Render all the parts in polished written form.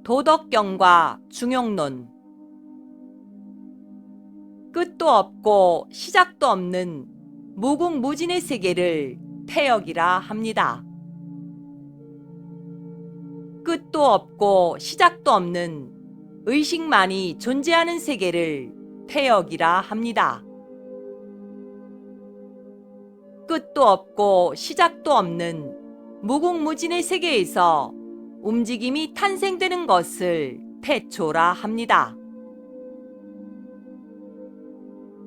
도덕경과 중용론. 끝도 없고 시작도 없는 무궁무진의 세계를 태역이라 합니다. 끝도 없고 시작도 없는 의식만이 존재하는 세계를 태역이라 합니다. 끝도 없고 시작도 없는 무궁무진의 세계에서 움직임이 탄생되는 것을 태초라 합니다.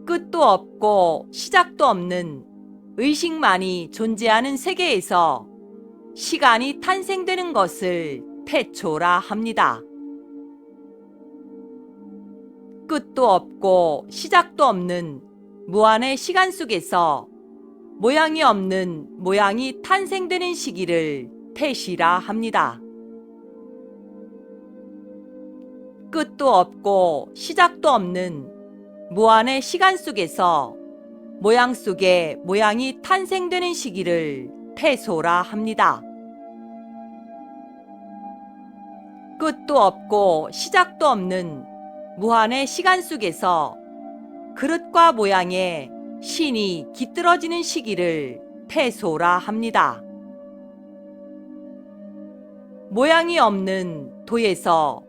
끝도 없고 시작도 없는 의식만이 존재하는 세계에서 시간이 탄생되는 것을 태초라 합니다. 끝도 없고 시작도 없는 무한의 시간 속에서 모양이 없는 모양이 탄생되는 시기를 태시라 합니다. 끝도 없고 시작도 없는 무한의 시간 속에서 모양 속에 모양이 탄생되는 시기를 태소라 합니다. 끝도 없고 시작도 없는 무한의 시간 속에서 그릇과 모양에 신이 깃들어지는 시기를 태소라 합니다. 모양이 없는 도에서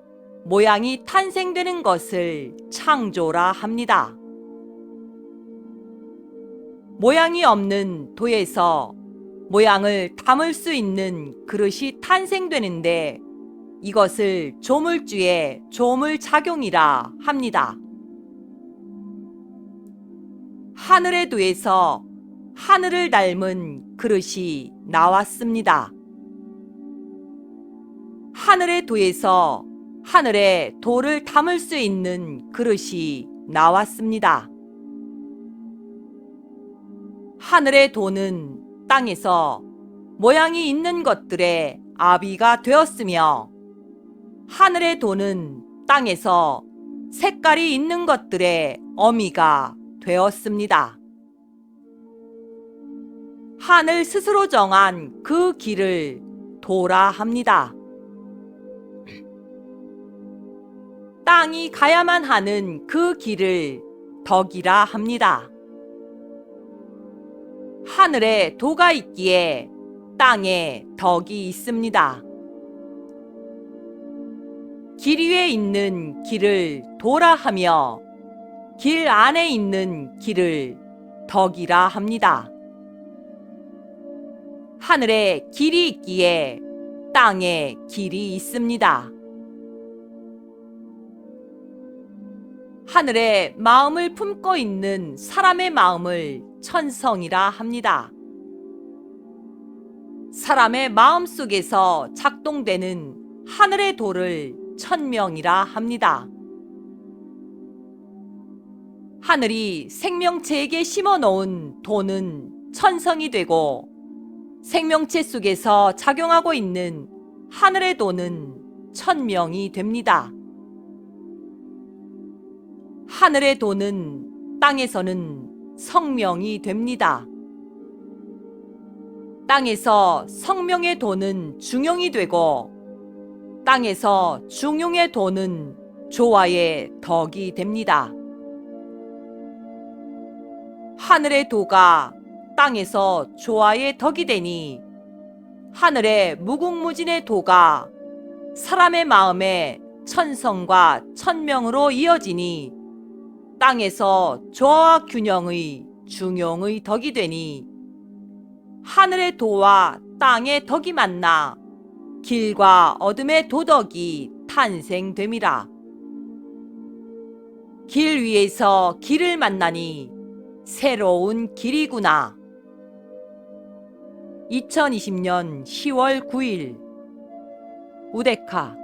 모양이 탄생되는 것을 창조라 합니다. 모양이 없는 도에서 모양을 담을 수 있는 그릇이 탄생되는데 이것을 조물주의 조물작용이라 합니다. 하늘의 도에서 하늘을 닮은 그릇이 나왔습니다. 하늘의 도에서 하늘에 돌을 담을 수 있는 그릇이 나왔습니다. 하늘의 도는 땅에서 모양이 있는 것들의 아비가 되었으며 하늘의 도는 땅에서 색깔이 있는 것들의 어미가 되었습니다. 하늘 스스로 정한 그 길을 도라 합니다. 땅이 가야만 하는 그 길을 덕이라 합니다. 하늘에 도가 있기에 땅에 덕이 있습니다. 길 위에 있는 길을 도라 하며 길 안에 있는 길을 덕이라 합니다. 하늘에 길이 있기에 땅에 길이 있습니다. 하늘에 마음을 품고 있는 사람의 마음을 천성이라 합니다. 사람의 마음 속에서 작동되는 하늘의 도를 천명이라 합니다. 하늘이 생명체에게 심어놓은 도는 천성이 되고 생명체 속에서 작용하고 있는 하늘의 도는 천명이 됩니다. 하늘의 도는 땅에서는 성명이 됩니다. 땅에서 성명의 도는 중용이 되고 땅에서 중용의 도는 조화의 덕이 됩니다. 하늘의 도가 땅에서 조화의 덕이 되니 하늘의 무궁무진의 도가 사람의 마음에 천성과 천명으로 이어지니 땅에서 조화와 균형의 중용의 덕이 되니 하늘의 도와 땅의 덕이 만나 길과 어둠의 도덕이 탄생됨이라. 길 위에서 길을 만나니 새로운 길이구나. 2020년 10월 9일 우데카